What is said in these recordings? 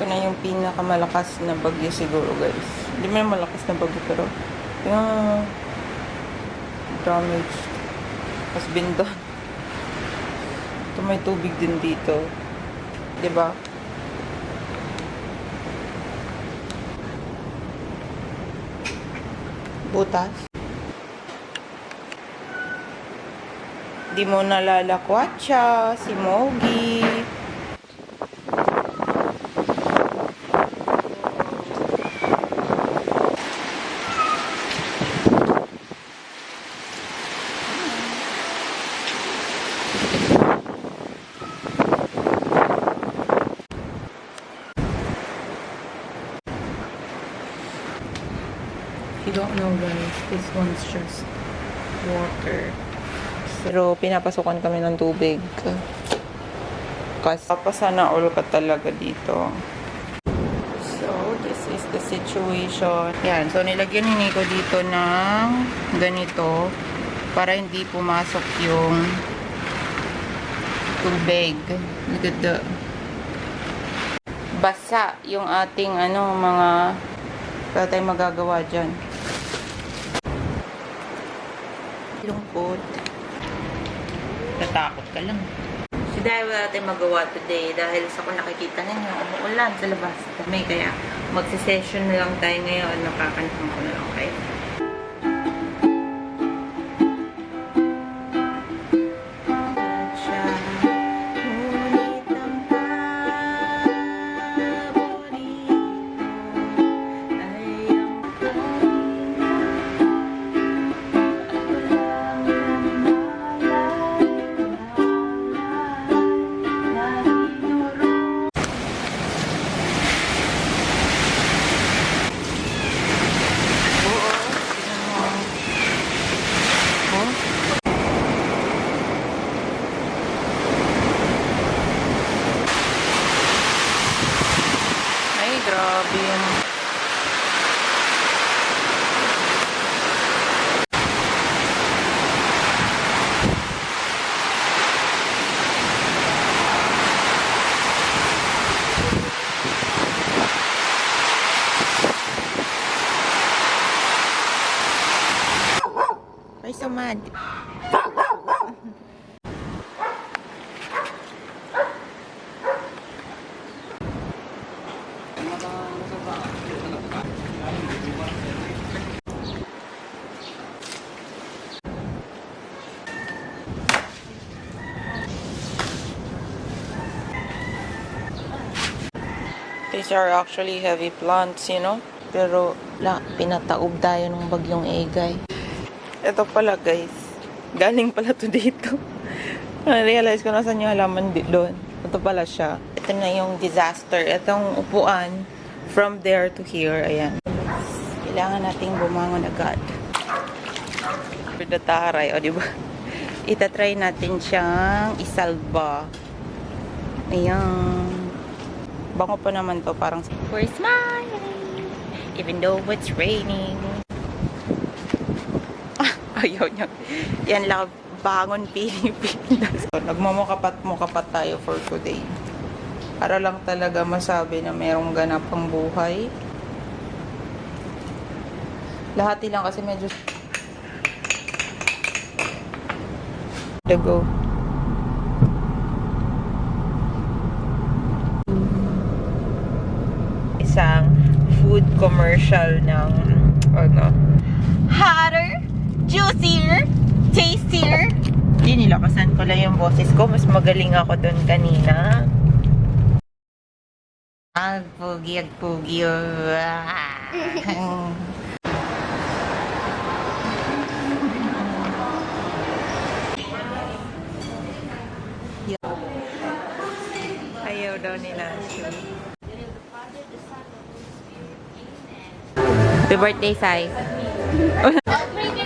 Ito na yung pinakamalakas na bagyo siguro, guys. Hindi man malakas na bagyo, pero yung damage has been done. Ito may tubig din dito. Diba? Butas. Di mo nalalakwat siya, si Mogi. You don't know, guys, this one's just water. Pero pinapasukan kami ng tubig. Kasi papasana all ka talaga dito. So, this is the situation. Yan. So, nilagyan ni Nico dito ng ganito para hindi pumasok yung tubig. Look at the basa yung ating mga wala tayong magagawa dyan. Lungkot. Tatakot ka lang. So, dahil wala tayong magawa today, dahil sa kung nakikita ninyo, umuulan sa labas. Kami, kaya magsisession na lang tayo ngayon. Nakakantang ko na lang kayo. Grabe yan. Why so mad? These are actually heavy plants, you know? Pero, pinataob tayo ng bagyong Egay. Ito pala, guys. Galing pala to dito. Na-realize ko nasan yung halaman doon. Ito pala siya. Ito na yung disaster. Itong upuan, from there to here, ayan. Kailangan nating bumangon agad. For the taray, o diba? Itatry natin siyang isalba. Ayan. Bango pa naman to, parang we're smiling even though it's raining. Ayaw niya. Yan lang, bangon Pilipinas. So, nagmamukapat-mukapat tayo for today. Para lang talaga masabi na merong ganapang buhay. Lahati lang kasi medyo to go. Isang food commercial ng hotter, juicier, tastier. Hindi nilakasan ko lang yung boses ko. Mas magaling ako dun kanina. Agpugi. Ayaw daw nila. Happy birthday, Sai. 20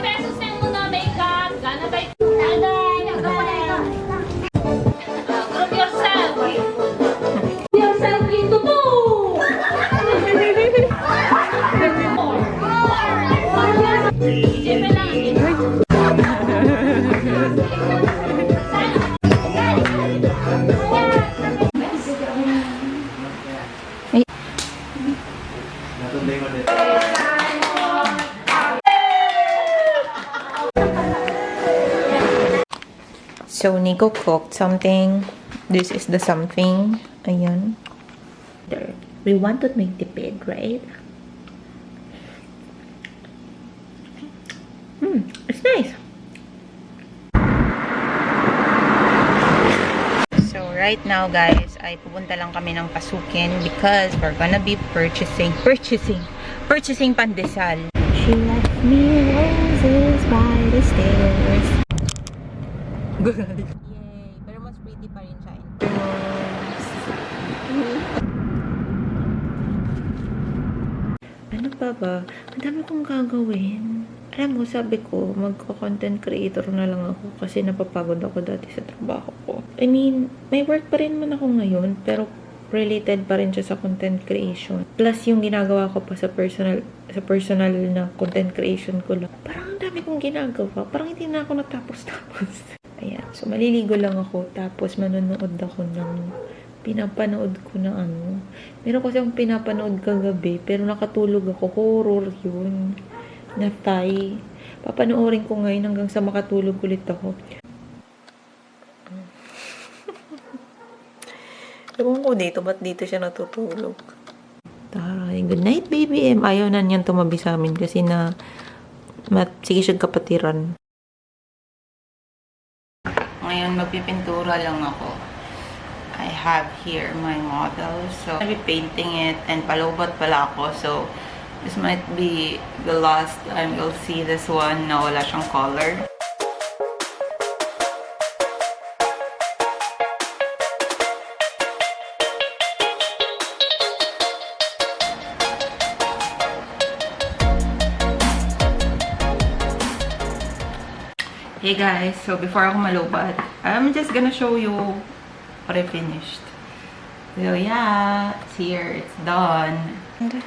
pesos na muna makeup. Gana ba ito? Group yourself. Yourself into two. Siyempre lang. So, Nico cooked something. This is the something. Ayan. There. We want to make tipid, right? It's nice. So, right now, guys, ay pupunta lang kami ng Pasukin because we're gonna be purchasing pandesal. She left me roses by the stairs. Yay! Pero mas pretty pa rin siya. Ano pa ba? Ang dami kong gagawin. Alam mo, sabi ko, magko-content creator na lang ako kasi napapagod ako dati sa trabaho ko. I mean, may work pa rin man ako ngayon, pero related pa rin siya sa content creation. Plus, yung ginagawa ko pa sa personal na content creation ko lang. Parang ang dami kong ginagawa. Parang hindi na ako natapos-tapos. Ayan. So, maliligo lang ako. Tapos, manonood ako ng pinapanood ko na ano. Meron kasi akong pinapanood kagabi, pero nakatulog ako. Horror yun. Na Thai. Papanoorin ko ngayon hanggang sa makatulog ulit ako. Ewan ko dito, ba't dito siya natutulog? Taray, good night, baby M. Ayaw na niyan tumabi sa amin kasi sige siya kapatiran. Ngayon, magpipintura lang ako. I have here my model. So, I'll be painting it and palubot pala ako. So, this might be the last time you'll see this one na wala siyang color. Hey guys, so before ako malubad, I'm just gonna show you what I finished. So yeah, it's here, it's done. And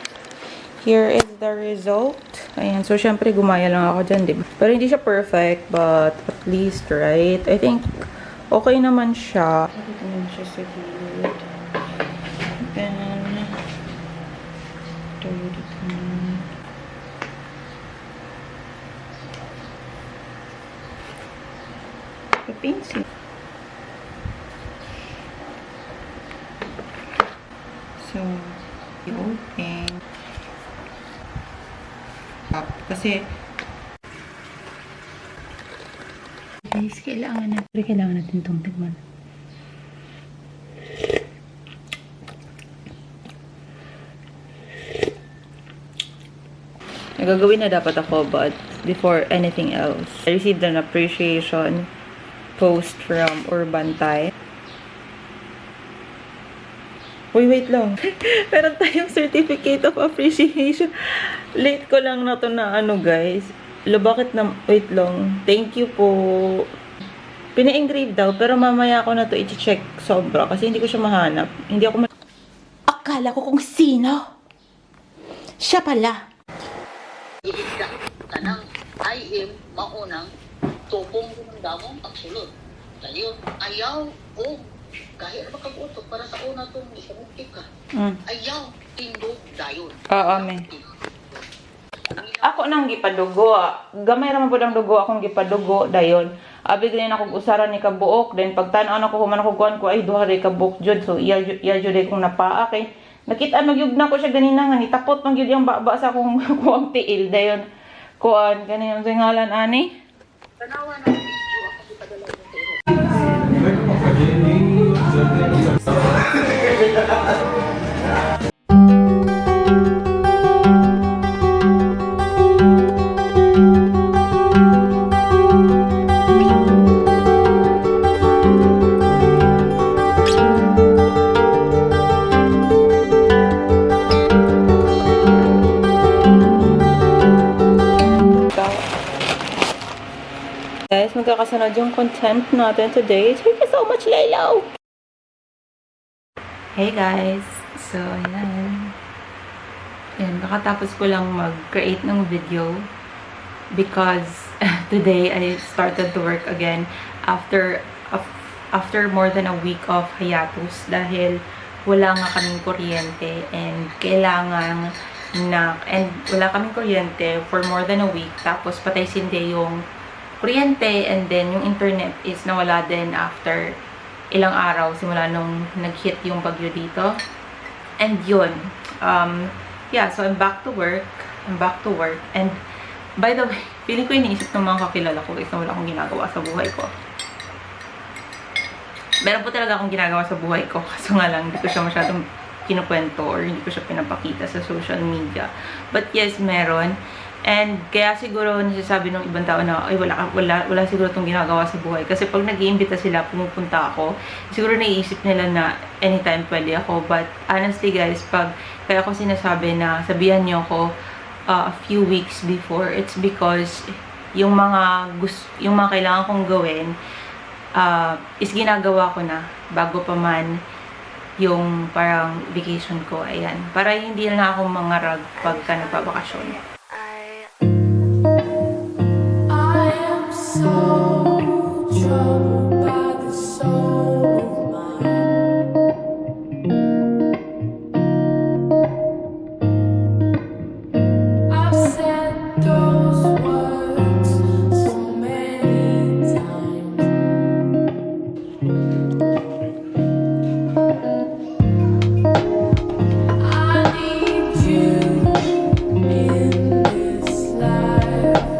here is the result. Ayan, so syempre gumaya lang ako dyan, diba? Pero hindi siya perfect, but at least, right? I think okay naman siya. Dito naman siya sa gilid. Then, dito naman. Pencil. So, you open. Kasi guys, kailangan natin itong tigman. Nagagawin na dapat ako, but before anything else, I received an appreciation post from Urban Thai. Wait lang. Meron tayong certificate of appreciation. Late ko lang na to na ano, guys. Bakit na, wait lang. Thank you po. Pina-engrave daw, pero mamaya ko na to i-check sobra kasi hindi ko siya mahanap. Hindi ako Akala ko kung sino. Siya pala. Iigda ka ng IM maunang tupong damong pagsulod. Dayon, ayaw o kahit makagutok para sa una itong isamukip ka. Ayaw, tindog dayon. Oo, me. Ako nang gipadugo. Gamay raman po ng dugo akong gipadugo dayon. Abi gani akong usaran ni kabuok. Then pagtan-an ako human ako kuan ko ay duha ray kabuok jud. So iya jud kong napaa kay nakita magyugna ko siya ganina nga nitapot man gyud yung baba sa akong kuang tiil dayon. Kuan kani ang ngalan ani. Tanawa na video ako ipadala ng tiro. Guys, magkakasunod yung content natin today. Thank you so much, Laylo! Hey guys! So, ayan. Ayan, nakatapos ko lang mag-create ng video because today I started to work again after more than a week of hiatus dahil wala nga kaming kuryente and wala kaming kuryente for more than a week tapos patay sindi yung kuryente, and then yung internet is nawala din after ilang araw simula nung nag-hit yung bagyo dito. And yun, yeah, so I'm back to work. And by the way, feeling ko iniisip ng mga kakilala ko guys na wala akong ginagawa sa buhay ko. Meron po talaga akong ginagawa sa buhay ko, kaso nga lang hindi ko siya masyadong kinukwento or hindi ko siya pinapakita sa social media. But yes, meron. And kaya siguro nasasabi ng ibang tao na ay wala siguro itong ginagawa sa buhay. Kasi pag nag-iimbita sila, pumupunta ako, siguro naiisip nila na anytime pwede ako. But honestly guys, pag kaya ako sinasabi na sabihan niyo ako a few weeks before, it's because yung mga kailangan kong gawin is ginagawa ko na bago pa man yung parang vacation ko. Ayan, para hindi na ako mangarag pagka nagpabakasyon. So troubled by the soul of mine. I've said those words so many times. I need you in this life.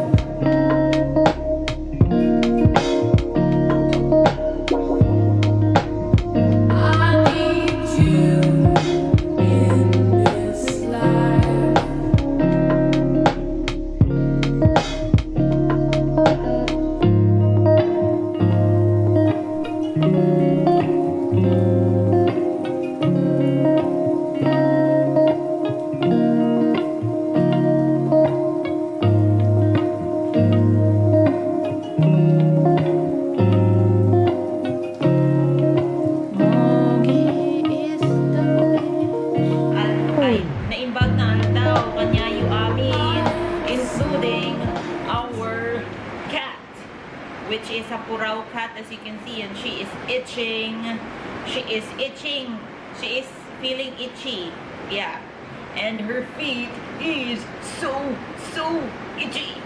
Which is a Purao cat, as you can see, and she is itching. She is feeling itchy. Yeah. And her feet is so itchy.